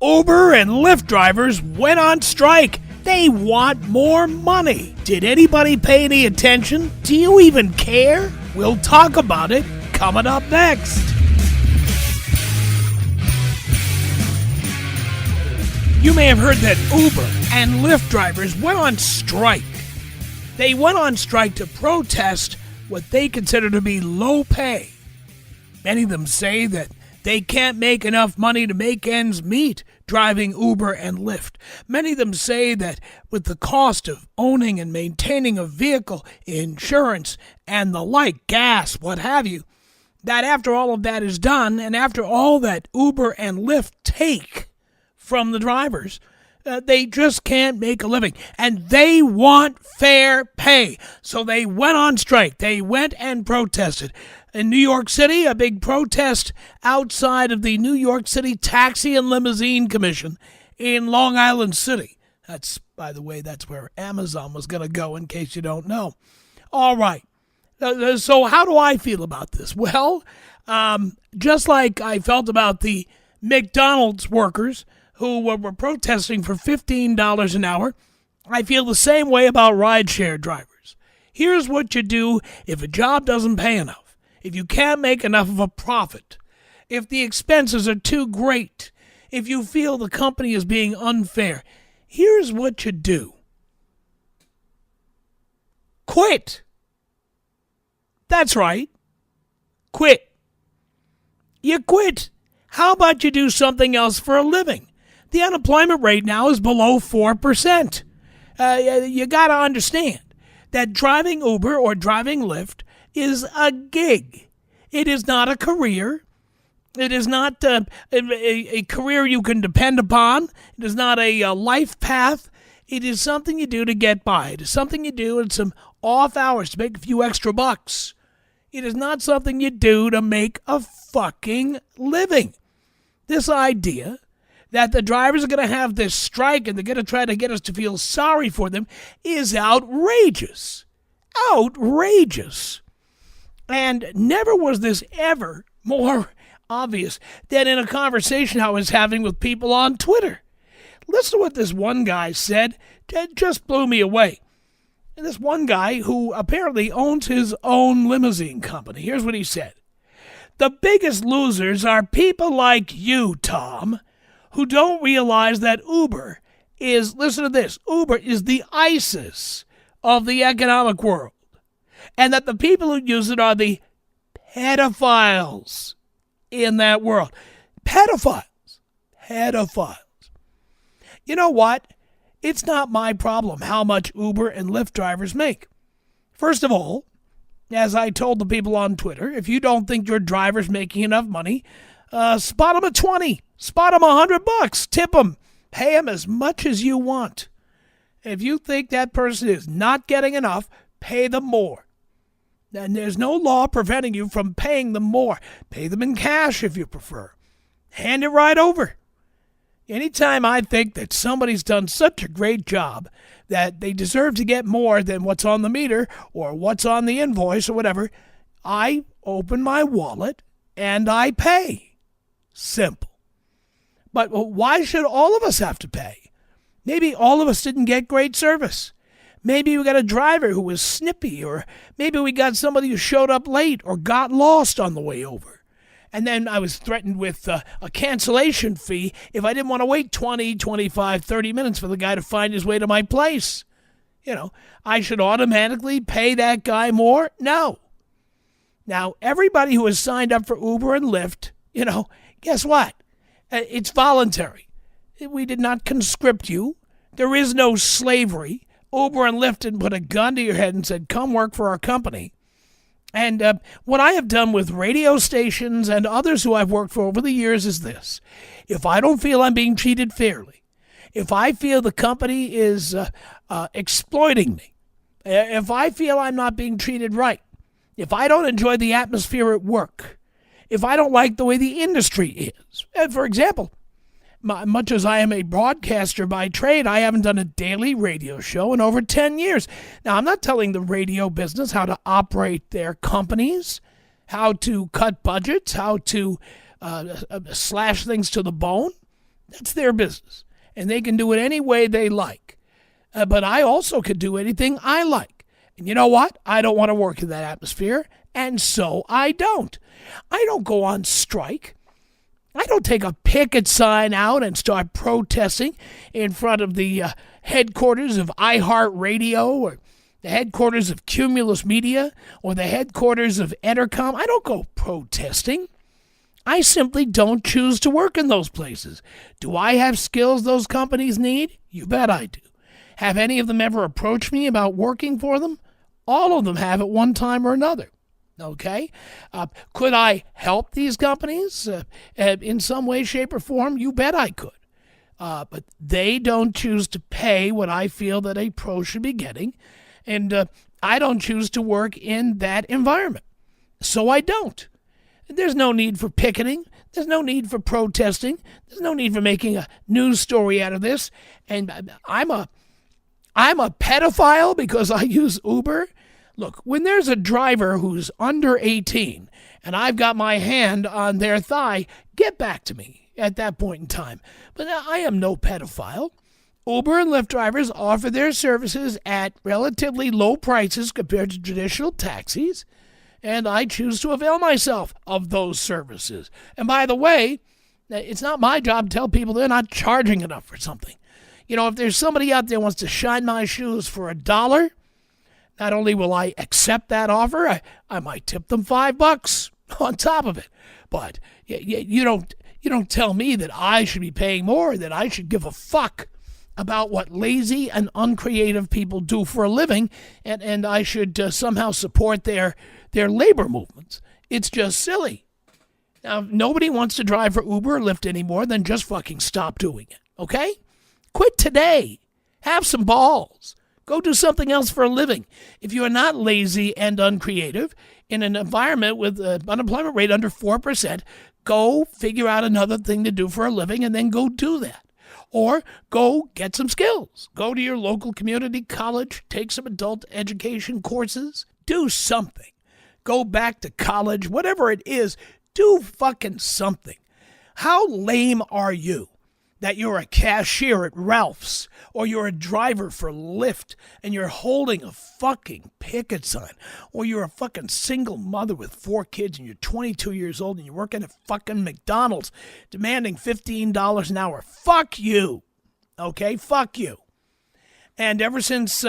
Uber and Lyft drivers went on strike. They want more money. Did anybody pay any attention? Do you even care? We'll talk about it coming up next. You may have heard that Uber and Lyft drivers went on strike. They went on strike to protest what they consider to be low pay. Many of them say that they can't make enough money to make ends meet driving Uber and Lyft. Many of them say that with the cost of owning and maintaining a vehicle, insurance, and the like, gas, what have you, that after all of that is done, and after all that Uber and Lyft take from the drivers, they just can't make a living. And they want fair pay. So they went on strike. They went and protested. In New York City, a big protest outside of the New York City Taxi and Limousine Commission in Long Island City. That's, by the way, that's where Amazon was going to go, in case you don't know. All right. So how do I feel about this? Well, just like I felt about the McDonald's workers who were protesting for $15 an hour, I feel the same way about rideshare drivers. Here's what you do if a job doesn't pay enough. If you can't make enough of a profit, if the expenses are too great, if you feel the company is being unfair, here's what you do. Quit. That's right. Quit. You quit. How about you do something else for a living? The unemployment rate now is below 4%. You got to understand that driving Uber or driving Lyft is a gig. It is not a career. It is not a career you can depend upon. It is not a life path. It is something you do to get by. It is something you do in some off hours to make a few extra bucks. It is not something you do to make a fucking living. This idea that the drivers are going to have this strike and they're going to try to get us to feel sorry for them is outrageous. Outrageous. And never was this ever more obvious than in a conversation I was having with people on Twitter. Listen to what this one guy said. It just blew me away. And this one guy who apparently owns his own limousine company. Here's what he said. The biggest losers are people like you, Tom, who don't realize that Uber is, listen to this, Uber is the ISIS of the economic world. And that the people who use it are the pedophiles in that world. Pedophiles. You know what? It's not my problem how much Uber and Lyft drivers make. First of all, as I told the people on Twitter, if you don't think your driver's making enough money, spot them at 20. Spot them $100. Tip them. Pay them as much as you want. If you think that person is not getting enough, pay them more. And there's no law preventing you from paying them more. Pay them in cash if you prefer. Hand it right over. Anytime I think that somebody's done such a great job that they deserve to get more than what's on the meter or what's on the invoice or whatever, I open my wallet and I pay. Simple. But why should all of us have to pay? Maybe all of us didn't get great service. Maybe we got a driver who was snippy, or maybe we got somebody who showed up late or got lost on the way over. And then I was threatened with a cancellation fee if I didn't want to wait 20, 25, 30 minutes for the guy to find his way to my place. You know, I should automatically pay that guy more? No. Now, everybody who has signed up for Uber and Lyft, guess what? It's voluntary. We did not conscript you. There is no slavery. Uber and Lyft didn't put a gun to your head and said, come work for our company. And what I have done with radio stations and others who I've worked for over the years is this. If I don't feel I'm being treated fairly, if I feel the company is exploiting me, if I feel I'm not being treated right, if I don't enjoy the atmosphere at work, if I don't like the way the industry is. And for example, much as I am a broadcaster by trade, I haven't done a daily radio show in over 10 years. Now, I'm not telling the radio business how to operate their companies, how to cut budgets, how to slash things to the bone. That's their business. And they can do it any way they like. But I also could do anything I like. And you know what? I don't want to work in that atmosphere. And so I don't. I don't go on strike. I don't take a picket sign out and start protesting in front of the headquarters of iHeartRadio or the headquarters of Cumulus Media or the headquarters of Entercom. I don't go protesting. I simply don't choose to work in those places. Do I have skills those companies need? You bet I do. Have any of them ever approached me about working for them? All of them have at one time or another. Okay? Could I help these companies in some way, shape, or form? You bet I could. But they don't choose to pay what I feel that a pro should be getting. And I don't choose to work in that environment. So I don't. There's no need for picketing. There's no need for protesting. There's no need for making a news story out of this. And I'm a pedophile because I use Uber. Look, when there's a driver who's under 18 and I've got my hand on their thigh, get back to me at that point in time. But I am no pedophile. Uber and Lyft drivers offer their services at relatively low prices compared to traditional taxis, and I choose to avail myself of those services. And by the way, it's not my job to tell people they're not charging enough for something. You know, if there's somebody out there who wants to shine my shoes for $1, not only will I accept that offer, I might tip them $5 on top of it. But you don't tell me that I should be paying more, that I should give a fuck about what lazy and uncreative people do for a living, and I should somehow support their labor movements. It's just silly. Now, if nobody wants to drive for Uber or Lyft anymore, then just fucking stop doing it, okay? Quit today. Have some balls. Go do something else for a living. If you are not lazy and uncreative in an environment with an unemployment rate under 4%, go figure out another thing to do for a living and then go do that. Or go get some skills. Go to your local community college, take some adult education courses, do something. Go back to college, whatever it is, do fucking something. How lame are you that you're a cashier at Ralph's or you're a driver for Lyft and you're holding a fucking picket sign, or you're a fucking single mother with 4 kids and you're 22 years old and you're working at fucking McDonald's demanding $15 an hour? Fuck you. Okay? Fuck you. And ever since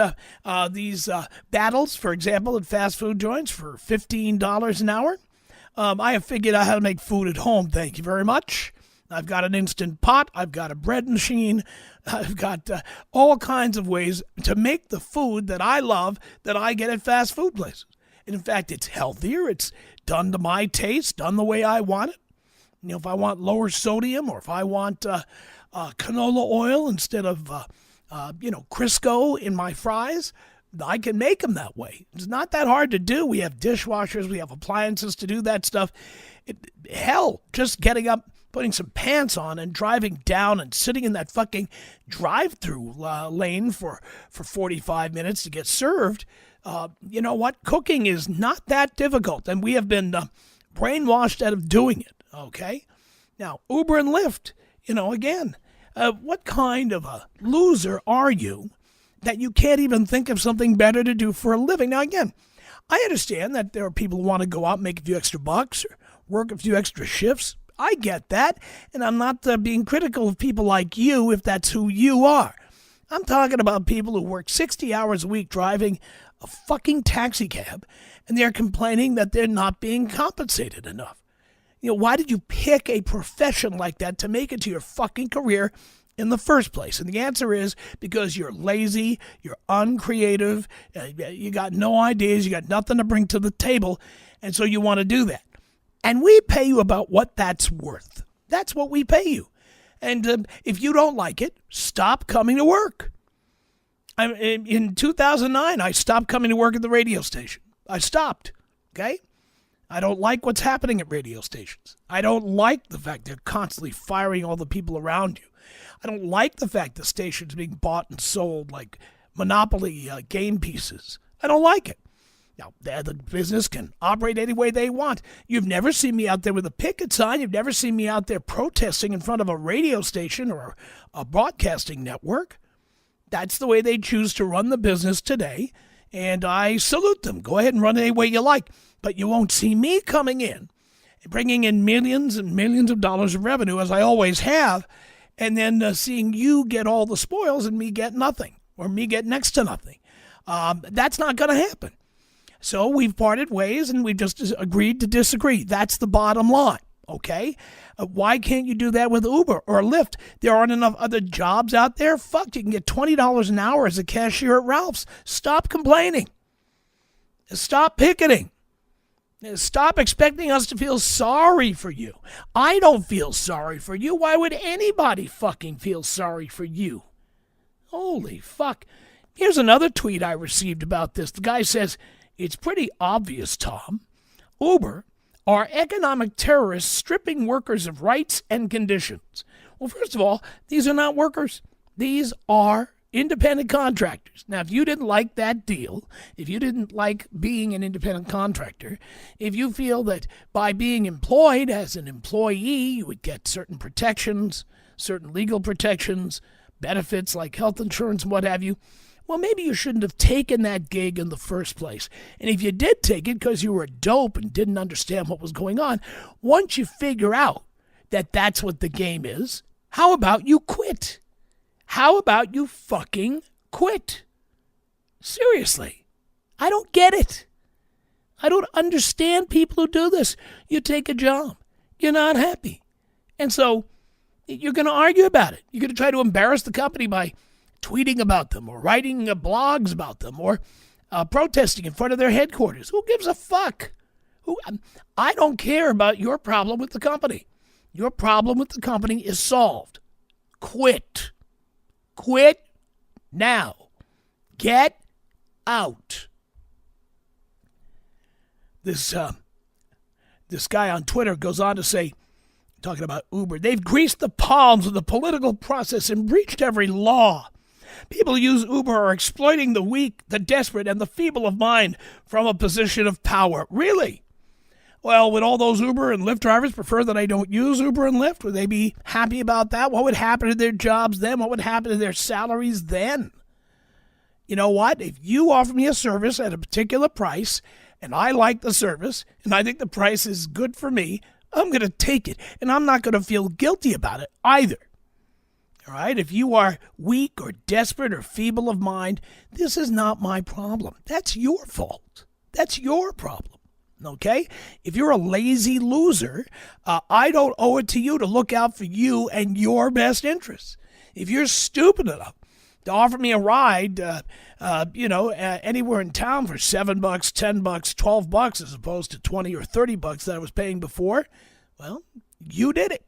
these battles, for example, at fast food joints for $15 an hour, I have figured out how to make food at home. Thank you very much. I've got an Instant Pot. I've got a bread machine. I've got all kinds of ways to make the food that I love that I get at fast food places. And in fact, it's healthier. It's done to my taste, done the way I want it. You know, if I want lower sodium or if I want canola oil instead of, Crisco in my fries, I can make them that way. It's not that hard to do. We have dishwashers. We have appliances to do that stuff. Hell, just getting up, putting some pants on and driving down and sitting in that fucking drive-through lane for 45 minutes to get served. You know what? Cooking is not that difficult, and we have been brainwashed out of doing it, okay? Now, Uber and Lyft, again, what kind of a loser are you that you can't even think of something better to do for a living? Now, again, I understand that there are people who want to go out and make a few extra bucks or work a few extra shifts. I get that, and I'm not being critical of people like you if that's who you are. I'm talking about people who work 60 hours a week driving a fucking taxi cab, and they're complaining that they're not being compensated enough. Why did you pick a profession like that to make it to your fucking career in the first place? And the answer is because you're lazy, you're uncreative, you got no ideas, you got nothing to bring to the table, and so you want to do that. And we pay you about what that's worth. That's what we pay you. And if you don't like it, stop coming to work. In 2009, I stopped coming to work at the radio station. I stopped, okay? I don't like what's happening at radio stations. I don't like the fact they're constantly firing all the people around you. I don't like the fact the station's being bought and sold like Monopoly game pieces. I don't like it. Now, the business can operate any way they want. You've never seen me out there with a picket sign. You've never seen me out there protesting in front of a radio station or a broadcasting network. That's the way they choose to run the business today, and I salute them. Go ahead and run it any way you like, but you won't see me coming in and bringing in millions and millions of dollars of revenue, as I always have, and then seeing you get all the spoils and me get nothing, or me get next to nothing. That's not going to happen. So we've parted ways, and we've just agreed to disagree. That's the bottom line, okay? Why can't you do that with Uber or Lyft? There aren't enough other jobs out there? Fuck, you can get $20 an hour as a cashier at Ralph's. Stop complaining. Stop picketing. Stop expecting us to feel sorry for you. I don't feel sorry for you. Why would anybody fucking feel sorry for you? Holy fuck. Here's another tweet I received about this. The guy says, "It's pretty obvious, Tom. Uber are economic terrorists stripping workers of rights and conditions." Well, first of all, these are not workers. These are independent contractors. Now, if you didn't like that deal, if you didn't like being an independent contractor, if you feel that by being employed as an employee, you would get certain protections, certain legal protections, benefits like health insurance and what have you, well, maybe you shouldn't have taken that gig in the first place. And if you did take it because you were a dope and didn't understand what was going on, once you figure out that that's what the game is, how about you quit? How about you fucking quit? Seriously. I don't get it. I don't understand people who do this. You take a job. You're not happy. And so you're going to argue about it. You're going to try to embarrass the company by tweeting about them or writing blogs about them or protesting in front of their headquarters. Who gives a fuck? I don't care about your problem with the company. Your problem with the company is solved. Quit. Quit now. Get out. This guy on Twitter goes on to say, talking about Uber, they've greased the palms of the political process and breached every law. People who use Uber are exploiting the weak, the desperate, and the feeble of mind from a position of power. Really? Well, would all those Uber and Lyft drivers prefer that I don't use Uber and Lyft? Would they be happy about that? What would happen to their jobs then? What would happen to their salaries then? You know what? If you offer me a service at a particular price, and I like the service, and I think the price is good for me, I'm going to take it, and I'm not going to feel guilty about it either. All right? If you are weak or desperate or feeble of mind, this is not my problem. That's your fault. That's your problem. Okay? If you're a lazy loser, I don't owe it to you to look out for you and your best interests. If you're stupid enough to offer me a ride, anywhere in town for $7, $10, $12, as opposed to $20 or $30 that I was paying before, well, you did it.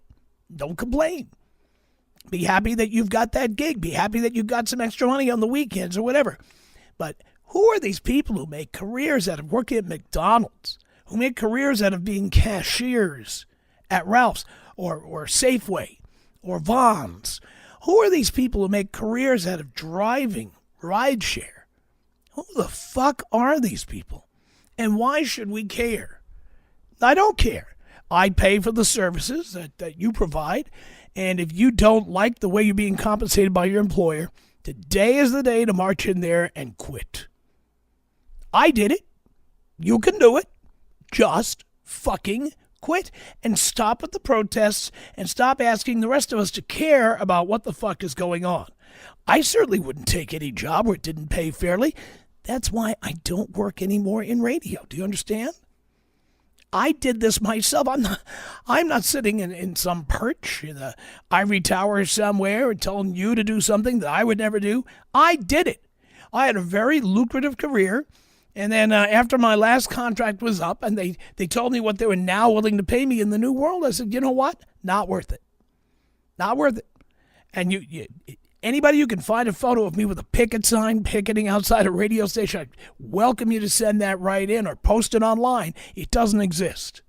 Don't complain. Be happy that you've got that gig. Be happy that you've got some extra money on the weekends or whatever. But who are these people who make careers out of working at McDonald's, who make careers out of being cashiers at Ralph's or Safeway or Vons? Who are these people who make careers out of driving rideshare? Who the fuck are these people? And why should we care? I don't care. I pay for the services that you provide. And if you don't like the way you're being compensated by your employer, today is the day to march in there and quit. I did it. You can do it. Just fucking quit and stop with the protests and stop asking the rest of us to care about what the fuck is going on. I certainly wouldn't take any job where it didn't pay fairly. That's why I don't work anymore in radio. Do you understand? I did this myself. I'm not sitting in some perch in the ivory tower somewhere and telling you to do something that I would never do. I did it. I had a very lucrative career. And then after my last contract was up and they told me what they were now willing to pay me in the new world, I said, you know what? Not worth it. Not worth it. And anybody who can find a photo of me with a picket sign picketing outside a radio station, I welcome you to send that right in or post it online. It doesn't exist.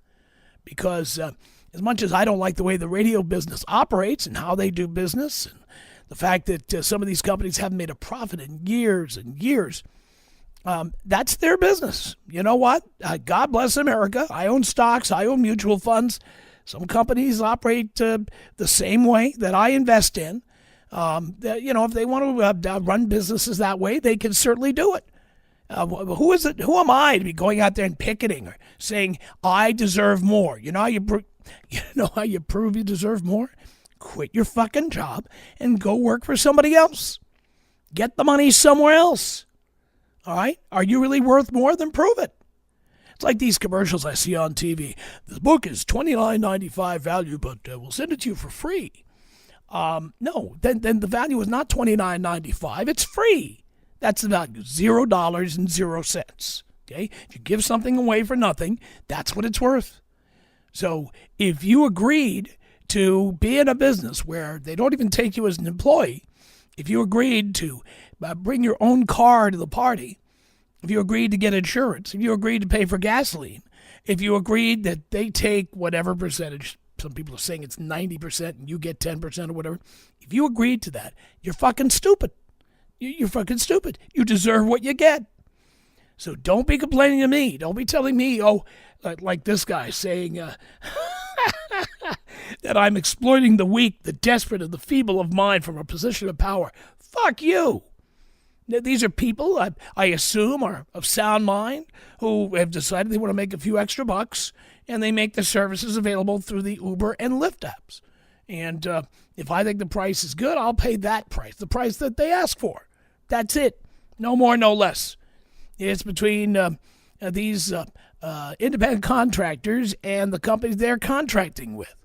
Because as much as I don't like the way the radio business operates and how they do business, and the fact that some of these companies haven't made a profit in years and years, That's their business. You know what? God bless America. I own stocks. I own mutual funds. Some companies operate the same way that I invest in. If they want to run businesses that way, they can certainly do it. Who is it? Who am I to be going out there and picketing or saying I deserve more? You know how you prove you deserve more? Quit your fucking job and go work for somebody else. Get the money somewhere else. All right? Are you really worth more? Then prove it. It's like these commercials I see on TV. The book is $29.95 value, but we'll send it to you for free. No, then the value is not $29.95. It's free. That's the value, $0.00. Okay? If you give something away for nothing, that's what it's worth. So if you agreed to be in a business where they don't even take you as an employee, if you agreed to bring your own car to the party, if you agreed to get insurance, if you agreed to pay for gasoline, if you agreed that they take whatever percentage, some people are saying it's 90% and you get 10% or whatever, if you agreed to that, you're fucking stupid. You're fucking stupid. You deserve what you get. So don't be complaining to me. Don't be telling me, like this guy saying that I'm exploiting the weak, the desperate, and the feeble of mind from a position of power. Fuck you. These are people, I assume, are of sound mind who have decided they want to make a few extra bucks, and they make the services available through the Uber and Lyft apps. And if I think the price is good, I'll pay that price, the price that they ask for. That's it. No more, no less. It's between these independent contractors and the companies they're contracting with.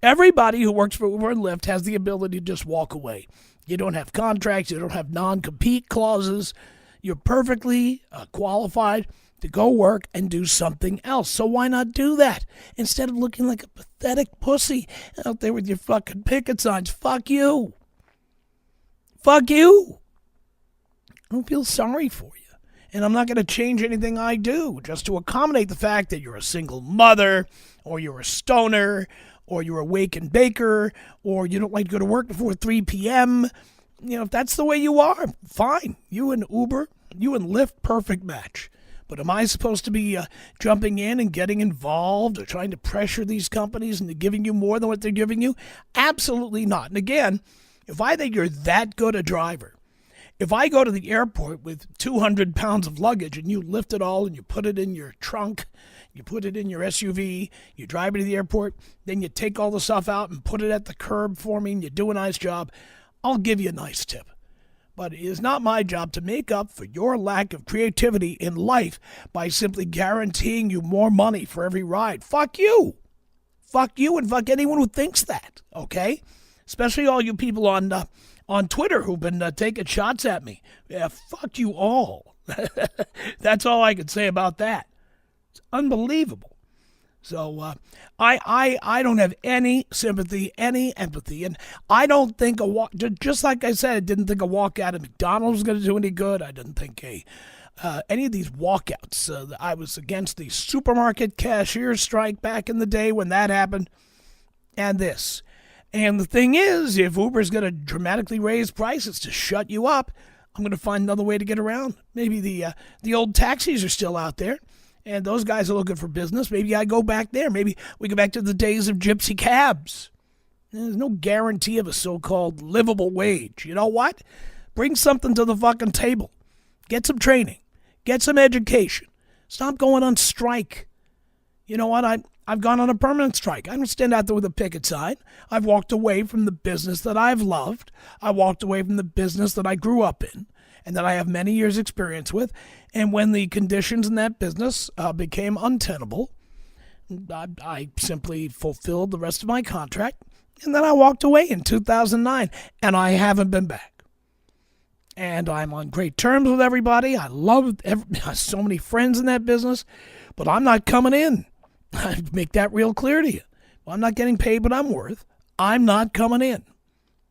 Everybody who works for Uber and Lyft has the ability to just walk away. You don't have contracts. You don't have non-compete clauses. You're perfectly qualified to go work and do something else. So why not do that? Instead of looking like a pathetic pussy out there with your fucking picket signs. Fuck you. Fuck you. I don't feel sorry for you. And I'm not going to change anything I do just to accommodate the fact that you're a single mother, or you're a stoner, or you're a wake and baker, or you don't like to go to work before 3 p.m. If that's the way you are, fine. You and Uber, you and Lyft, perfect match. But am I supposed to be jumping in and getting involved or trying to pressure these companies into giving you more than what they're giving you? Absolutely not. And again, if I think you're that good a driver, if I go to the airport with 200 pounds of luggage and you lift it all and you put it in your trunk, you put it in your SUV, you drive it to the airport, then you take all the stuff out and put it at the curb for me and you do a nice job, I'll give you a nice tip. But it is not my job to make up for your lack of creativity in life by simply guaranteeing you more money for every ride. Fuck you. Fuck you and fuck anyone who thinks that, okay? Especially all you people on Twitter who've been taking shots at me. Yeah, fuck you all. That's all I can say about that. It's unbelievable. So I don't have any sympathy, any empathy, and I don't think just like I said, I didn't think a walkout at McDonald's was going to do any good. I didn't think any of these walkouts. I was against the supermarket cashier strike back in the day when that happened, and this. And the thing is, if Uber's going to dramatically raise prices to shut you up, I'm going to find another way to get around. Maybe the old taxis are still out there, and those guys are looking for business. Maybe I go back there. Maybe we go back to the days of gypsy cabs. There's no guarantee of a so-called livable wage. You know what? Bring something to the fucking table. Get some training. Get some education. Stop going on strike. You know what? I've gone on a permanent strike. I don't stand out there with a picket sign. I've walked away from the business that I've loved. I walked away from the business that I grew up in and that I have many years' experience with. And when the conditions in that business became untenable, I simply fulfilled the rest of my contract. And then I walked away in 2009, and I haven't been back. And I'm on great terms with everybody. I love so many friends in that business, but I'm not coming in. I make that real clear to you. Well, I'm not getting paid what I'm worth. I'm not coming in.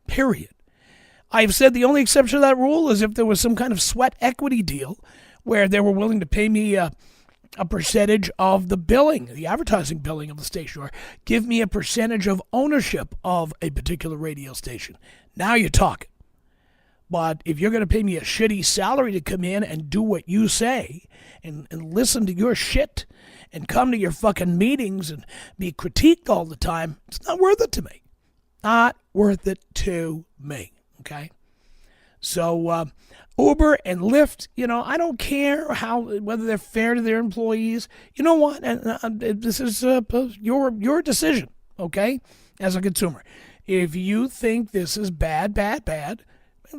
Period. I've said the only exception to that rule is if there was some kind of sweat equity deal where they were willing to pay me a percentage of the billing, the advertising billing of the station, or give me a percentage of ownership of a particular radio station. Now you're talking. But if you're going to pay me a shitty salary to come in and do what you say and listen to your shit and come to your fucking meetings and be critiqued all the time, it's not worth it to me. Not worth it to me, okay? So Uber and Lyft, I don't care whether they're fair to their employees. You know what? And this is your decision, okay, as a consumer. If you think this is bad,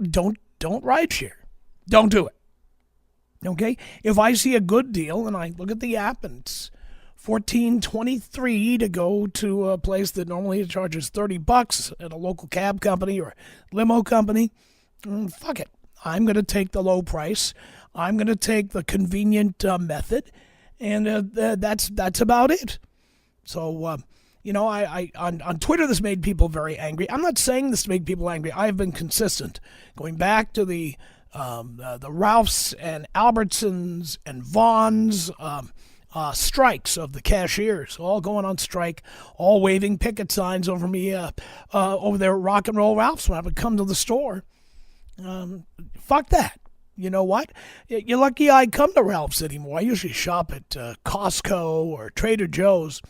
don't ride share. Don't do it. Okay? If I see a good deal and I look at the app and it's $14.23 to go to a place that normally charges $30 at a local cab company or limo company, fuck it. I'm going to take the low price. I'm going to take the convenient method, and that's about it. So, I on Twitter, this made people very angry. I'm not saying this to make people angry. I've been consistent, going back to the Ralphs and Albertsons and Vons strikes of the cashiers, all going on strike, all waving picket signs over me over there at Rock and Roll Ralph's when I would come to the store. Fuck that. You know what? You're lucky I come to Ralph's anymore. I usually shop at Costco or Trader Joe's.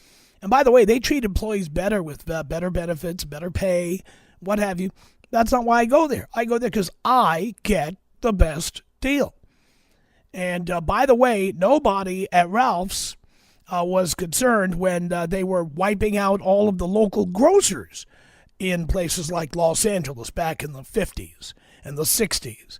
And by the way, they treat employees better with better benefits, better pay, what have you. That's not why I go there. I go there because I get the best deal. And by the way, nobody at Ralph's was concerned when they were wiping out all of the local grocers in places like Los Angeles back in the 50s and the 60s.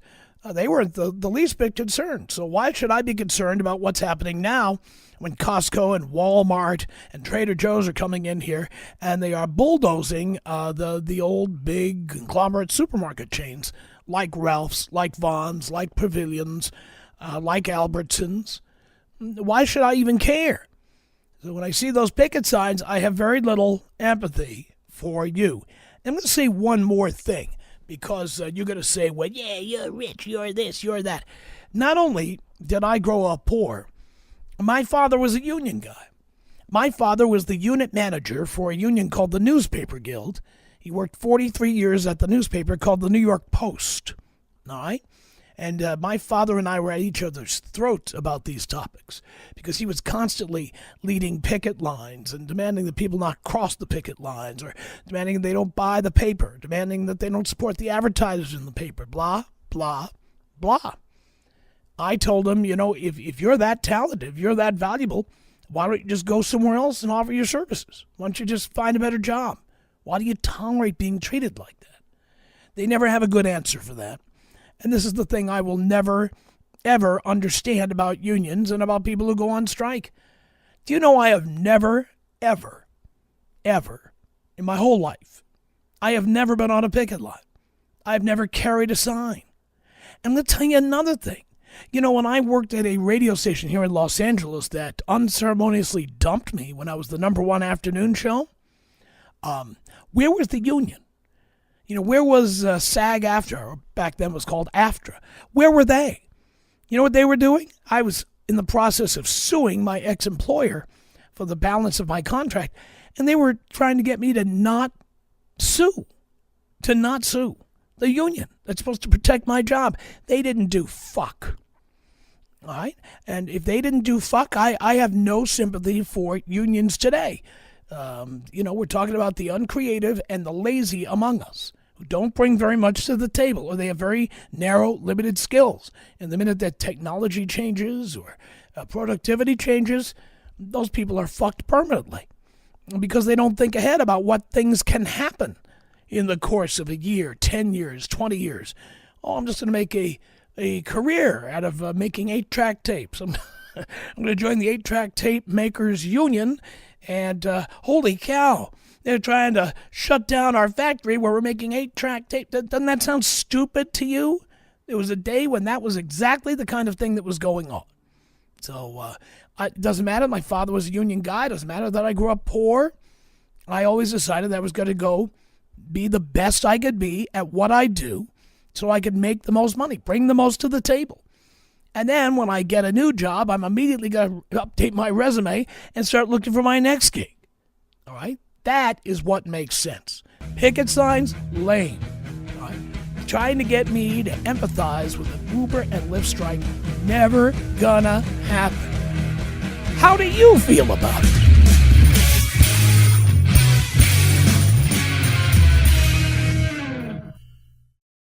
They weren't the least bit concerned. So why should I be concerned about what's happening now when Costco and Walmart and Trader Joe's are coming in here and they are bulldozing the old big conglomerate supermarket chains like Ralph's, like Vons, like Pavilions, like Albertsons? Why should I even care? So when I see those picket signs, I have very little empathy for you. I'm going to say one more thing. Because you're going to say, well, yeah, you're rich, you're this, you're that. Not only did I grow up poor, my father was a union guy. My father was the unit manager for a union called the Newspaper Guild. He worked 43 years at the newspaper called the New York Post. All right? And my father and I were at each other's throats about these topics because he was constantly leading picket lines and demanding that people not cross the picket lines or demanding they don't buy the paper, demanding that they don't support the advertisers in the paper, blah, blah, blah. I told him, if you're that talented, if you're that valuable, why don't you just go somewhere else and offer your services? Why don't you just find a better job? Why do you tolerate being treated like that? They never have a good answer for that. And this is the thing I will never, ever understand about unions and about people who go on strike. Do you know I have never, ever, ever, in my whole life, I have never been on a picket line. I've never carried a sign. And let's tell you another thing. When I worked at a radio station here in Los Angeles that unceremoniously dumped me when I was the #1 afternoon show, where was the union? Where was SAG-AFTRA, or back then was called AFTRA? Where were they? You know what they were doing? I was in the process of suing my ex-employer for the balance of my contract, and they were trying to get me to not sue. The union that's supposed to protect my job. They didn't do fuck. All right? And if they didn't do fuck, I have no sympathy for unions today. We're talking about the uncreative and the lazy among us who don't bring very much to the table, or they have very narrow, limited skills. And the minute that technology changes or productivity changes, those people are fucked permanently because they don't think ahead about what things can happen in the course of a year, 10 years, 20 years. Oh, I'm just going to make a career out of making 8-track tapes. I'm going to join the 8-track tape makers union. And holy cow, they're trying to shut down our factory where we're making 8-track tape. Doesn't that sound stupid to you? There was a day when that was exactly the kind of thing that was going on. So it doesn't matter. My father was a union guy. It doesn't matter that I grew up poor. I always decided that I was going to go be the best I could be at what I do so I could make the most money, bring the most to the table. And then when I get a new job, I'm immediately going to update my resume and start looking for my next gig. All right? That is what makes sense. Picket signs, lame. All right? trying to get me to empathize with an Uber and Lyft strike. Never gonna happen. How do you feel about it?